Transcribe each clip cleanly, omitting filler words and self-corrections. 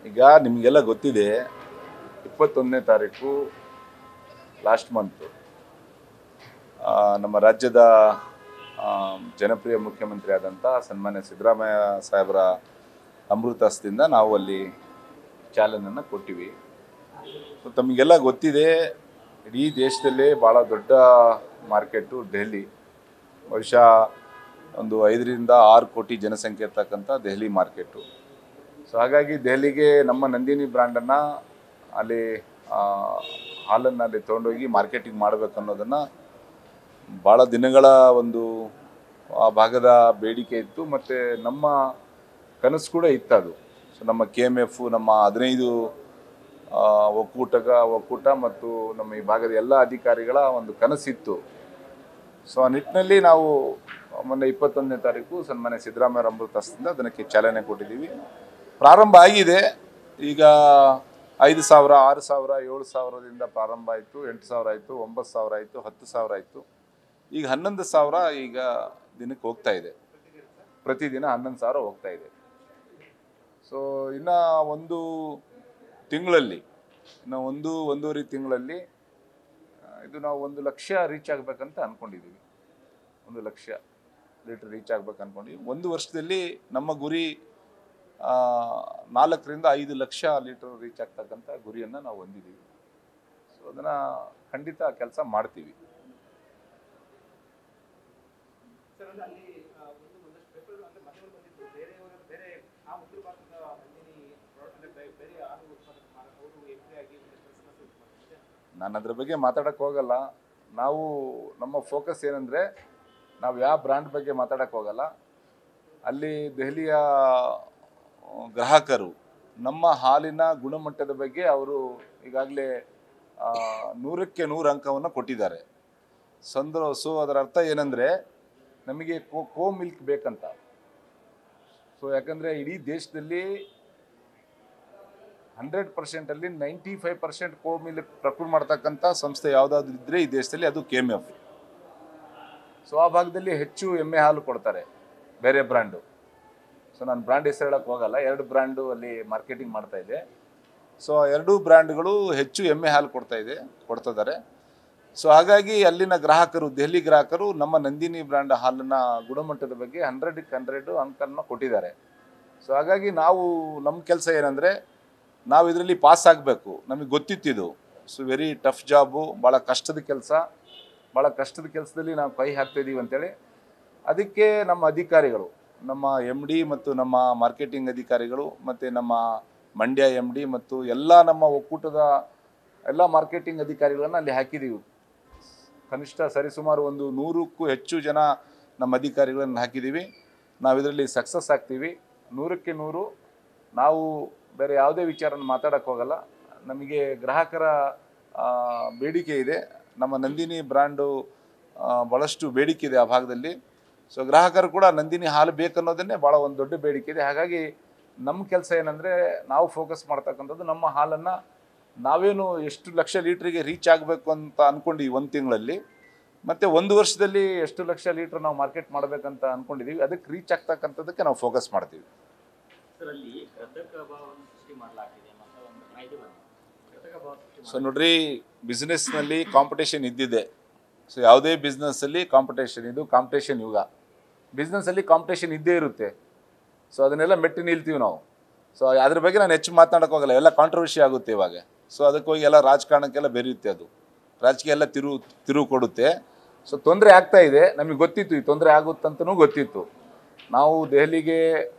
ಈಗ ನಿಮಗೆಲ್ಲ ಗೊತ್ತಿದೆ 21ನೇ ತಾರೀಕು ಲಾಸ್ಟ್ ಮಂತ್ ನಮ್ಮ ರಾಜ್ಯದ ಜನಪ್ರಿಯ ಮುಖ್ಯಮಂತ್ರಿ ಆದಂಥ ಸನ್ಮಾನ್ಯ ಸಿದ್ದರಾಮಯ್ಯ ಸಾಹೇಬರ ಅಮೃತಹಸ್ತದಿಂದ ನಾವು ಅಲ್ಲಿ ಚಾಲನೆಯನ್ನು ಕೊಟ್ಟಿವಿ. ತಮಗೆಲ್ಲ ಗೊತ್ತಿದೆ, ಇಡೀ ದೇಶದಲ್ಲೇ ಭಾಳ ದೊಡ್ಡ ಮಾರ್ಕೆಟು ದೆಹಲಿ. ಬಹುಶಃ ಒಂದು 5 ರಿಂದ 6 ಕೋಟಿ ಜನಸಂಖ್ಯೆ ಇರ್ತಕ್ಕಂಥ ದೆಹಲಿ ಮಾರ್ಕೆಟು. ಸೊ ಹಾಗಾಗಿ ದೆಹಲಿಗೆ ನಮ್ಮ ನಂದಿನಿ ಬ್ರ್ಯಾಂಡನ್ನು ಅಲ್ಲಿ ಹಾಲನ್ನು ಅಲ್ಲಿ ತೊಗೊಂಡೋಗಿ ಮಾರ್ಕೆಟಿಂಗ್ ಮಾಡಬೇಕು ಅನ್ನೋದನ್ನು ಭಾಳ ದಿನಗಳ ಒಂದು ಆ ಭಾಗದ ಬೇಡಿಕೆ ಇತ್ತು, ಮತ್ತು ನಮ್ಮ ಕನಸು ಕೂಡ ಇತ್ತು ಅದು. ಸೊ ನಮ್ಮ KMF, ನಮ್ಮ 15 ಒಕ್ಕೂಟ ಮತ್ತು ನಮ್ಮ ಈ ಭಾಗದ ಎಲ್ಲ ಅಧಿಕಾರಿಗಳ ಒಂದು ಕನಸಿತ್ತು. ಸೊ ಆ ನಿಟ್ಟಿನಲ್ಲಿ ನಾವು ಮೊನ್ನೆ 21ನೇ ತಾರೀಕು ಸನ್ಮಾನ್ಯ ಸಿದ್ದರಾಮಯ್ಯ ಅಮೃತಹಸ್ತದಿಂದ ಅದಕ್ಕೆ ಚಾಲನೆ ಕೊಟ್ಟಿದ್ದೀವಿ. ಪ್ರಾರಂಭ ಆಗಿದೆ. ಈಗ 5,000, 6,000, 7,000ದಿಂದ ಪ್ರಾರಂಭ ಆಯಿತು, 8,000 ಆಯಿತು, 9,000 ಆಯಿತು, 10,000 ಆಯಿತು, ಈಗ 11,000 ಈಗ ದಿನಕ್ಕೆ ಹೋಗ್ತಾ ಇದೆ. ಪ್ರತಿದಿನ 11,000 ಹೋಗ್ತಾ ಇದೆ. ಸೊ ಇನ್ನು ಒಂದು ತಿಂಗಳಲ್ಲಿ, ಇನ್ನು ಒಂದೂವರೆ ತಿಂಗಳಲ್ಲಿ ಇದು ನಾವು 1 ಲಕ್ಷ ರೀಚ್ ಆಗಬೇಕಂತ ಅಂದ್ಕೊಂಡಿದ್ದೀವಿ. 1 ಲಕ್ಷ ಲೀಟ್ರ್ ರೀಚ್ ಆಗ್ಬೇಕು ಅಂದ್ಕೊಂಡಿದ್ದೀವಿ. 1 ವರ್ಷದಲ್ಲಿ ನಮ್ಮ ಗುರಿ 4 ರಿಂದ 5 ಲಕ್ಷ ಲೀಟರ್ ರೀಚ್ ಆಗ್ತಕ್ಕಂಥ ಗುರಿಯನ್ನು ನಾವು ಹೊಂದಿದ್ದೀವಿ. ಸೊ ಅದನ್ನು ಖಂಡಿತ ಕೆಲಸ ಮಾಡ್ತೀವಿ. ನಾನು ಅದ್ರ ಬಗ್ಗೆ ಮಾತಾಡಕ್ಕೆ ಹೋಗಲ್ಲ. ನಾವು ನಮ್ಮ ಫೋಕಸ್ ಏನಂದರೆ, ನಾವು ಯಾವ ಬ್ರ್ಯಾಂಡ್ ಬಗ್ಗೆ ಮಾತಾಡಕ್ಕೆ ಹೋಗಲ್ಲ. ಅಲ್ಲಿ ದೆಹಲಿಯ ಗ್ರಾಹಕರು ನಮ್ಮ ಹಾಲಿನ ಗುಣಮಟ್ಟದ ಬಗ್ಗೆ ಅವರು ಈಗಾಗಲೇ 100ಕ್ಕೆ 100 ಅಂಕವನ್ನು ಕೊಟ್ಟಿದ್ದಾರೆ. ಸೊ ಅದರ ಅರ್ಥ ಏನಂದರೆ, ನಮಗೆ ಕೋ ಮಿಲ್ಕ್ ಬೇಕಂತ. ಸೊ ಯಾಕಂದರೆ ಇಡೀ ದೇಶದಲ್ಲಿ 100%ಅಲ್ಲಿ 95% ಕೋ ಮಿಲ್ಕ್ ಪ್ರೊಕ್ಯೂರ್ ಮಾಡ್ತಕ್ಕಂಥ ಸಂಸ್ಥೆ ಯಾವುದಾದ್ರೂ ಇದ್ದರೆ ಈ ದೇಶದಲ್ಲಿ ಅದು KMF. ಸೊ ಆ ಭಾಗದಲ್ಲಿ ಹೆಚ್ಚು ಎಮ್ಮೆ ಹಾಲು ಕೊಡ್ತಾರೆ ಬೇರೆ ಬ್ರ್ಯಾಂಡು. ಸೊ ನಾನು ಬ್ರ್ಯಾಂಡ್ ಹೆಸರು ಹೇಳಕ್ಕೆ ಹೋಗಲ್ಲ. 2 ಬ್ರ್ಯಾಂಡು ಅಲ್ಲಿ ಮಾರ್ಕೆಟಿಂಗ್ ಮಾಡ್ತಾ ಇದೆ. ಸೊ 2 ಬ್ರ್ಯಾಂಡ್ಗಳು ಹೆಚ್ಚು ಎಮ್ಮೆ ಹಾಲು ಕೊಡ್ತಿದ್ದಾರೆ. ಸೊ ಹಾಗಾಗಿ ಅಲ್ಲಿನ ಗ್ರಾಹಕರು, ದೆಹಲಿ ಗ್ರಾಹಕರು ನಮ್ಮ ನಂದಿನಿ ಬ್ರ್ಯಾಂಡ್ ಹಾಲಿನ ಗುಣಮಟ್ಟದ ಬಗ್ಗೆ 100ಕ್ಕೆ 100 ಅಂಕನ್ನು ಕೊಟ್ಟಿದ್ದಾರೆ. ಸೊ ಹಾಗಾಗಿ ನಮ್ಮ ಕೆಲಸ ಏನಂದರೆ, ನಾವು ಇದರಲ್ಲಿ ಪಾಸ್ ಆಗಬೇಕು. ನಮಗೆ ಗೊತ್ತಿತ್ತಿದು. ಸೊ ವೆರಿ ಟಫ್ ಜಾಬು, ಭಾಳ ಕಷ್ಟದ ಕೆಲಸ. ಭಾಳ ಕಷ್ಟದ ಕೆಲಸದಲ್ಲಿ ನಾವು ಕೈ ಹಾಕ್ತಾಯಿದ್ದೀವಿ ಅಂತೇಳಿ ಅದಕ್ಕೆ ನಮ್ಮ ಅಧಿಕಾರಿಗಳು, ನಮ್ಮ MD ಮತ್ತು ನಮ್ಮ ಮಾರ್ಕೆಟಿಂಗ್ ಅಧಿಕಾರಿಗಳು ಮತ್ತು ನಮ್ಮ ಮಂಡ್ಯ MD ಮತ್ತು ಎಲ್ಲ ನಮ್ಮ ಒಕ್ಕೂಟದ ಎಲ್ಲ ಮಾರ್ಕೆಟಿಂಗ್ ಅಧಿಕಾರಿಗಳನ್ನು ಅಲ್ಲಿ ಹಾಕಿದ್ದೀವಿ. ಕನಿಷ್ಠ ಸರಿಸುಮಾರು ಒಂದು 100ಕ್ಕೂ ಹೆಚ್ಚು ಜನ ನಮ್ಮ ಅಧಿಕಾರಿಗಳನ್ನು ಹಾಕಿದ್ದೀವಿ. ನಾವು ಇದರಲ್ಲಿ ಸಕ್ಸಸ್ ಆಗ್ತೀವಿ. 100ಕ್ಕೆ 100. ನಾವು ಬೇರೆ ಯಾವುದೇ ವಿಚಾರನ ಮಾತಾಡೋಕ್ಕೆ ಹೋಗಲ್ಲ. ನಮಗೆ ಗ್ರಾಹಕರ ಬೇಡಿಕೆ ಇದೆ. ನಮ್ಮ ನಂದಿನಿ ಬ್ರ್ಯಾಂಡು ಭಾಳಷ್ಟು ಬೇಡಿಕೆ ಇದೆ ಆ ಭಾಗದಲ್ಲಿ. ಸೊ ಗ್ರಾಹಕರು ಕೂಡ ನಂದಿನಿ ಹಾಲು ಬೇಕನ್ನೋದನ್ನೇ ಭಾಳ ಒಂದು ದೊಡ್ಡ ಬೇಡಿಕೆ ಇದೆ. ಹಾಗಾಗಿ ನಮ್ಮ ಕೆಲಸ ಏನಂದರೆ, ನಾವು ಫೋಕಸ್ ಮಾಡ್ತಕ್ಕಂಥದ್ದು ನಮ್ಮ ಹಾಲನ್ನು ನಾವೇನು ಎಷ್ಟು ಲಕ್ಷ ಲೀಟ್ರಿಗೆ ರೀಚ್ ಆಗಬೇಕು ಅಂತ ಅಂದ್ಕೊಂಡಿವಿ 1 ತಿಂಗಳಲ್ಲಿ, ಮತ್ತು 1 ವರ್ಷದಲ್ಲಿ ಎಷ್ಟು ಲಕ್ಷ ಲೀಟ್ರ್ ನಾವು ಮಾರ್ಕೆಟ್ ಮಾಡಬೇಕಂತ ಅಂದ್ಕೊಂಡಿದ್ದೀವಿ. ಅದಕ್ಕೆ ರೀಚ್ ಆಗ್ತಕ್ಕಂಥದ್ದಕ್ಕೆ ನಾವು ಫೋಕಸ್ ಮಾಡ್ತೀವಿ. ಸೊ ನೋಡ್ರಿ, ಬಿಸ್ನೆಸ್ನಲ್ಲಿ ಕಾಂಪಿಟೇಷನ್ ಇದ್ದಿದೆ. ಸೊ ಯಾವುದೇ ಬಿಸ್ನೆಸ್ಸಲ್ಲಿ ಕಾಂಪಿಟೇಷನ್, ಇದು ಕಾಂಪಿಟೇಷನ್ ಯುಗ. ಬಿಸ್ನೆಸ್ಸಲ್ಲಿ ಕಾಂಪಿಟೇಷನ್ ಇದ್ದೇ ಇರುತ್ತೆ. ಸೊ ಅದನ್ನೆಲ್ಲ ಮೆಟ್ಟಿ ನಿಲ್ತೀವಿ ನಾವು. ಸೊ ಅದ್ರ ಬಗ್ಗೆ ನಾನು ಹೆಚ್ಚು ಮಾತನಾಡೋಕೆ ಹೋಗಲ್ಲ. ಎಲ್ಲ ಕಾಂಟ್ರವರ್ಷಿ ಆಗುತ್ತೆ ಇವಾಗ. ಸೊ ಅದಕ್ಕೆ ಹೋಗಿ ಎಲ್ಲ ರಾಜಕಾರಣಕ್ಕೆಲ್ಲ ಬೆರೆಯುತ್ತೆ. ಅದು ರಾಜಕೀಯ ಎಲ್ಲ ತಿರುವು ಕೊಡುತ್ತೆ. ಸೊ ತೊಂದರೆ ಆಗ್ತಾ ಇದೆ. ನಮಗೆ ಗೊತ್ತಿತ್ತು ಈ ತೊಂದರೆ ಆಗುತ್ತಂತನೂ ಗೊತ್ತಿತ್ತು. ನಾವು ದೆಹಲಿಗೆ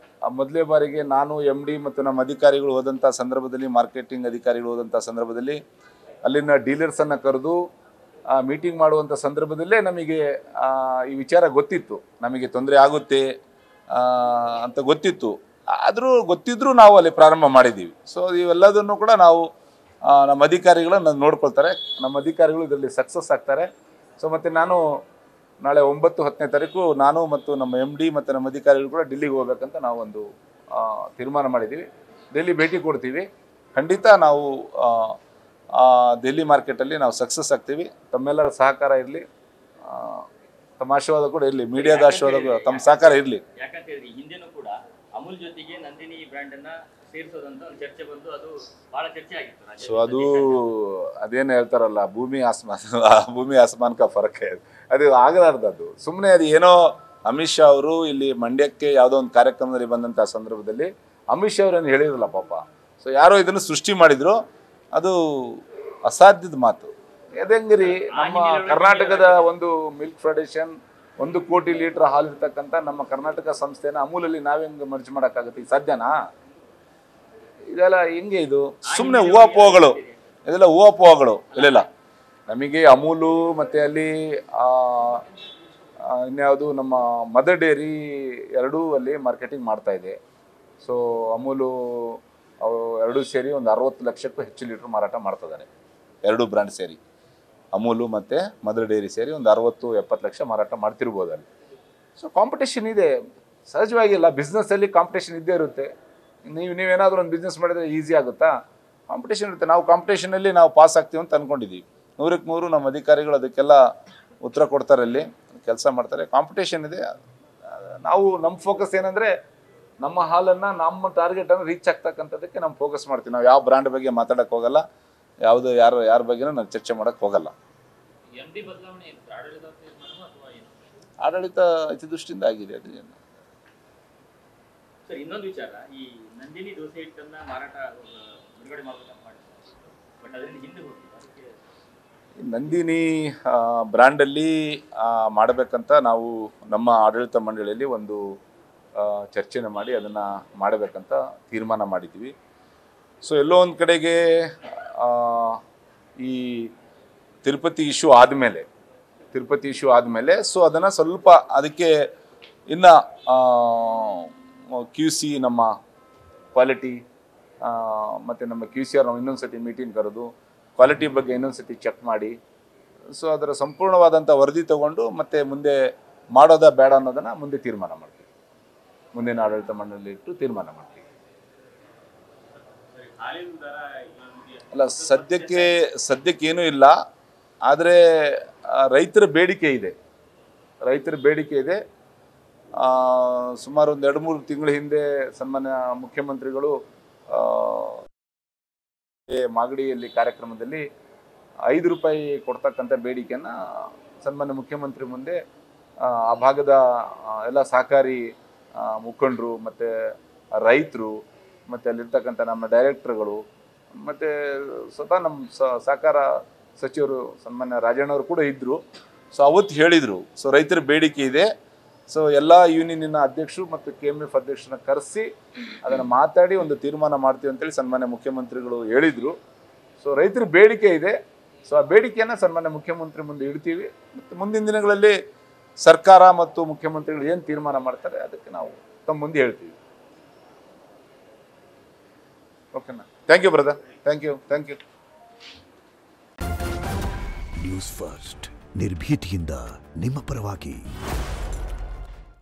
ಮೊದಲೇ ಬಾರಿಗೆ ನಾನು MD ಮತ್ತು ನಮ್ಮ ಅಧಿಕಾರಿಗಳು ಹೋದಂಥ ಸಂದರ್ಭದಲ್ಲಿ, ಮಾರ್ಕೆಟಿಂಗ್ ಅಧಿಕಾರಿಗಳು ಹೋದಂಥ ಸಂದರ್ಭದಲ್ಲಿ ಅಲ್ಲಿನ ಡೀಲರ್ಸನ್ನು ಕರೆದು ಮೀಟಿಂಗ್ ಮಾಡುವಂಥ ಸಂದರ್ಭದಲ್ಲೇ ನಮಗೆ ಈ ವಿಚಾರ ಗೊತ್ತಿತ್ತು. ನಮಗೆ ತೊಂದರೆ ಆಗುತ್ತೆ ಅಂತ ಗೊತ್ತಿತ್ತು. ಆದರೂ ಗೊತ್ತಿದ್ರೂ ನಾವು ಅಲ್ಲಿ ಪ್ರಾರಂಭ ಮಾಡಿದ್ದೀವಿ. ಸೊ ಇವೆಲ್ಲದನ್ನು ಕೂಡ ನಾವು ನಮ್ಮ ಅಧಿಕಾರಿಗಳನ್ನು ನೋಡ್ಕೊಳ್ತಾರೆ. ನಮ್ಮ ಅಧಿಕಾರಿಗಳು ಇದರಲ್ಲಿ ಸಕ್ಸಸ್ ಆಗ್ತಾರೆ. ಸೊ ಮತ್ತು ನಾನು ನಾಳೆ 9, 10ನೇ ತಾರೀಕು ನಾನು ಮತ್ತು ನಮ್ಮ MD ಮತ್ತು ನಮ್ಮ ಅಧಿಕಾರಿಗಳು ಕೂಡ ಡೆಲ್ಲಿಗೆ ಹೋಗ್ಬೇಕಂತ ನಾವು ಒಂದು ತೀರ್ಮಾನ ಮಾಡಿದ್ದೀವಿ. ಡೆಲ್ಲಿ ಭೇಟಿ ಕೊಡ್ತೀವಿ. ಖಂಡಿತ ನಾವು ಡೆಲ್ಲಿ ಮಾರ್ಕೆಟಲ್ಲಿ ನಾವು ಸಕ್ಸಸ್ ಆಗ್ತೀವಿ. ತಮ್ಮೆಲ್ಲರ ಸಹಕಾರ ಇರಲಿ. ಆಶೀರ್ವಾದ ಕೂಡ ಇರಲಿ, ಮೀಡಿಯಾದ ಆಶೀರ್ವಾದ ತಮ್ಮ ಸಹಕಾರ ಇರಲಿ. ಯಾಕಂತ ಹೇಳಿದ್ರೆ ಹಿಂದೆನೂ ಕೂಡ ಅಮೂಲ್ ಜೊತೆಗೆ ನಂದಿನಿ ಬ್ರ್ಯಾಂಡ್ ಅನ್ನ ಸೇರಿಸೋದಂತ ಒಂದು ಚರ್ಚೆ ಬಂದು ಅದು ಬಹಳ ಚರ್ಚೆ ಆಗಿತ್ತು. ಸೊ ಅದು ಅದೇನು ಹೇಳ್ತಾರಲ್ಲ, ಭೂಮಿ ಆಸ್ಮಾನ್ ಕಾ ಫರಕ್ है, ಅದು ಆಗಲಾರ್ದದ್ದು. ಸುಮ್ಮನೆ ಅದು ಏನೋ ಅಮಿತ್ ಶಾ ಅವರು ಇಲ್ಲಿ ಮಂಡ್ಯಕ್ಕೆ ಯಾವುದೋ ಒಂದು ಕಾರ್ಯಕ್ರಮದಲ್ಲಿ ಬಂದಂಥ ಸಂದರ್ಭದಲ್ಲಿ ಅಮಿತ್ ಶಾ ಅವರೇನು ಹೇಳಿರಲ್ಲ ಪಾಪ. ಸೊ ಯಾರೋ ಇದನ್ನು ಸೃಷ್ಟಿ ಮಾಡಿದ್ರು, ಅದು ಅಸಾಧ್ಯದ ಮಾತು. ಅದಂಗ್ರಿ ನಮ್ಮ ಕರ್ನಾಟಕದ ಒಂದು ಮಿಲ್ಕ್ ಫೆಡರೇಷನ್ 1 ಕೋಟಿ ಲೀಟರ್ ಹಾಲು ಇರ್ತಕ್ಕಂಥ ನಮ್ಮ ಕರ್ನಾಟಕ ಸಂಸ್ಥೆನ ಅಮೂಲಲ್ಲಿ ನಾವೆಂಗೆ ಮರ್ಜ್ ಮಾಡೋಕ್ಕಾಗುತ್ತೆ? ಈಗ ಸಾಧ್ಯನಾ? ಇದೆಲ್ಲ ಹೆಂಗೆ? ಇದು ಸುಮ್ಮನೆ ಊಹಾಪೋಹಗಳು, ಇದೆಲ್ಲ ಊಹಾಪೋಹಗಳು. ಇಲ್ಲ, ನಮಗೆ ಅಮೂಲು ಮತ್ತು ಅಲ್ಲಿ ಇನ್ಯಾವುದು ನಮ್ಮ ಮದರ್ ಡೇರಿ ಎರಡೂ ಅಲ್ಲಿ ಮಾರ್ಕೆಟಿಂಗ್ ಮಾಡ್ತಾ ಇದೆ. ಸೊ ಅಮೂಲು ಅವು ಎರಡೂ ಸೇರಿ ಒಂದು 60 ಲಕ್ಷಕ್ಕೂ ಹೆಚ್ಚು ಲೀಟ್ರ್ ಮಾರಾಟ ಮಾಡ್ತಿದ್ದಾರೆ. 2 ಬ್ರ್ಯಾಂಡ್ ಸೇರಿ, ಅಮೂಲು ಮತ್ತು ಮದರ್ ಡೇರಿ ಸೇರಿ ಒಂದು 60-70 ಲಕ್ಷ ಮಾರಾಟ ಮಾಡ್ತಿರ್ಬೋದು ಅಲ್ಲಿ. ಸೊ ಕಾಂಪಿಟೇಷನ್ ಇದೆ ಸಹಜವಾಗಿಲ್ಲ, ಬಿಸ್ನೆಸ್ಸಲ್ಲಿ ಕಾಂಪಿಟೇಷನ್ ಇದ್ದೇ ಇರುತ್ತೆ. ನೀವೇನಾದರೂ ಒಂದು ಬಿಸ್ನೆಸ್ ಮಾಡಿದರೆ ಈಸಿ ಆಗುತ್ತಾ? ಕಾಂಪಿಟೇಷನ್ ಇರುತ್ತೆ. ನಾವು ಕಾಂಪಿಟೇಷನಲ್ಲಿ ನಾವು ಪಾಸ್ ಆಗ್ತೀವಿ ಅಂತ ಅಂದ್ಕೊಂಡಿದ್ದೀವಿ. 100ಕ್ಕೆ 100 ನಮ್ಮ ಅಧಿಕಾರಿಗಳು ಅದಕ್ಕೆಲ್ಲ ಉತ್ತರ ಕೊಡ್ತಾರೆ, ಅಲ್ಲಿ ಕೆಲಸ ಮಾಡ್ತಾರೆ. ಕಾಂಪಿಟೇಷನ್ ಇದೆ. ನಾವು ನಮ್ಮ ಫೋಕಸ್ ಏನಂದರೆ ನಮ್ಮ ಹಾಲನ್ನು, ನಮ್ಮ ಟಾರ್ಗೆಟನ್ನು ರೀಚ್ ಆಗ್ತಕ್ಕಂಥದ್ದಕ್ಕೆ ನಾವು ಫೋಕಸ್ ಮಾಡ್ತೀವಿ. ನಾವು ಯಾವ ಬ್ರ್ಯಾಂಡ್ ಬಗ್ಗೆ ಮಾತಾಡೋಕ್ಕೆ ಹೋಗಲ್ಲ, ಯಾರ ಬಗ್ಗೆನೂ ನಾವು ಚರ್ಚೆ ಮಾಡೋಕ್ಕೆ ಹೋಗಲ್ಲ. ಆಡಳಿತ ಹಿತದೃಷ್ಟಿಯಿಂದ ಆಗಿದೆ ಅದು. ಸರ್, ಇನ್ನೊಂದು ವಿಚಾರ, ಈ ನಂದಿನಿ ದೋಸೆ ಹಿಟ್ಟನ್ನ ಮಾರಾಟ ಬಿಡುಗಡೆ ಮಾಡಬೇಕಂತ ಮಾಡಿದ್ರು, ಬಟ್ ಅದರಿಂದ ಹಿಂದೆ ಹೋಗಿಲ್ಲ. ನಂದಿನಿ ಬ್ರ್ಯಾಂಡಲ್ಲಿ ಮಾಡಬೇಕಂತ ನಾವು ನಮ್ಮ ಆಡಳಿತ ಮಂಡಳಿಯಲ್ಲಿ ಒಂದು ಚರ್ಚೆನ ಮಾಡಿ ಅದನ್ನು ಮಾಡಬೇಕಂತ ತೀರ್ಮಾನ ಮಾಡಿದ್ದೀವಿ. ಸೊ ಎಲ್ಲೋ ಒಂದು ಕಡೆಗೆ ಈ ತಿರುಪತಿ ಇಶ್ಯೂ ಆದಮೇಲೆ ಸೊ ಅದನ್ನು ಸ್ವಲ್ಪ ಅದಕ್ಕೆ ಇನ್ನು QC ನಮ್ಮ ಕ್ವಾಲಿಟಿ ಮತ್ತು ನಮ್ಮ QCR ನಾವು ಇನ್ನೊಂದು ಸತಿ ಮೀಟಿಂಗ್ ಕರೆದು ಕ್ವಾಲಿಟಿ ಬಗ್ಗೆ ಇನ್ನೊಂದು ಸತಿ ಚೆಕ್ ಮಾಡಿ, ಸೊ ಅದರ ಸಂಪೂರ್ಣವಾದಂಥ ವರದಿ ತಗೊಂಡು ಮತ್ತೆ ಮುಂದೆ ಮಾಡೋದಾ ಬೇಡ ಅನ್ನೋದನ್ನು ಮುಂದೆ ತೀರ್ಮಾನ ಮಾಡ್ತೀವಿ. ಮುಂದಿನ ಆಡಳಿತ ಮಂಡಳಿ ಇಟ್ಟು ತೀರ್ಮಾನ ಮಾಡ್ತೀವಿ. ಅಲ್ಲ, ಸದ್ಯಕ್ಕೇನೂ ಇಲ್ಲ. ಆದರೆ ರೈತರ ಬೇಡಿಕೆ ಇದೆ. ಸುಮಾರು ಒಂದು 2-3 ತಿಂಗಳ ಹಿಂದೆ ಸನ್ಮಾನ್ಯ ಮುಖ್ಯಮಂತ್ರಿಗಳು ಮಾಗಡಿಯಲ್ಲಿ ಕಾರ್ಯಕ್ರಮದಲ್ಲಿ 5 ರೂಪಾಯಿ ಕೊಡ್ತಕ್ಕಂಥ ಬೇಡಿಕೆಯನ್ನು ಸನ್ಮಾನ್ಯ ಮುಖ್ಯಮಂತ್ರಿ ಮುಂದೆ ಆ ಭಾಗದ ಎಲ್ಲ ಸಹಕಾರಿ ಮುಖಂಡರು ಮತ್ತು ರೈತರು ಮತ್ತು ಅಲ್ಲಿರ್ತಕ್ಕಂಥ ನಮ್ಮ ಡೈರೆಕ್ಟರ್ಗಳು ಮತ್ತು ಸ್ವತಃ ನಮ್ಮ ಸಹಕಾರ ಸಚಿವರು ಸನ್ಮಾನ್ಯ ರಾಜಣ್ಣವರು ಕೂಡ ಇದ್ದರು. ಸೊ ಅವತ್ತು ಹೇಳಿದರು, ಸೊ ರೈತರ ಬೇಡಿಕೆ ಇದೆ, ಸೊ ಎಲ್ಲ ಯೂನಿಯನ್ನಿನ ಅಧ್ಯಕ್ಷರು ಮತ್ತು KMF ಅಧ್ಯಕ್ಷರನ್ನ ಕರೆಸಿ ಅದನ್ನು ಮಾತಾಡಿ ಒಂದು ತೀರ್ಮಾನ ಮಾಡ್ತೀವಿ ಅಂತೇಳಿ ಸನ್ಮಾನ್ಯ ಮುಖ್ಯಮಂತ್ರಿಗಳು ಹೇಳಿದರು. ಸೊ ರೈತರ ಬೇಡಿಕೆ ಇದೆ. ಸೊ ಆ ಬೇಡಿಕೆಯನ್ನು ಸನ್ಮಾನ್ಯ ಮುಖ್ಯಮಂತ್ರಿ ಮುಂದೆ ಇಡ್ತೀವಿ. ಮತ್ತು ಮುಂದಿನ ದಿನಗಳಲ್ಲಿ ಸರ್ಕಾರ ಮತ್ತು ಮುಖ್ಯಮಂತ್ರಿಗಳು ಏನು ತೀರ್ಮಾನ ಮಾಡ್ತಾರೆ ಅದಕ್ಕೆ ನಾವು ತಮ್ಮ ಮುಂದೆ ಹೇಳ್ತೀವಿ. ಓಕೆನಾ? Thank you brother. Thank you. News first, ನಿರ್ಭೀತಿಯಿಂದ ನಿಮ್ಮ ಪರವಾಗಿ.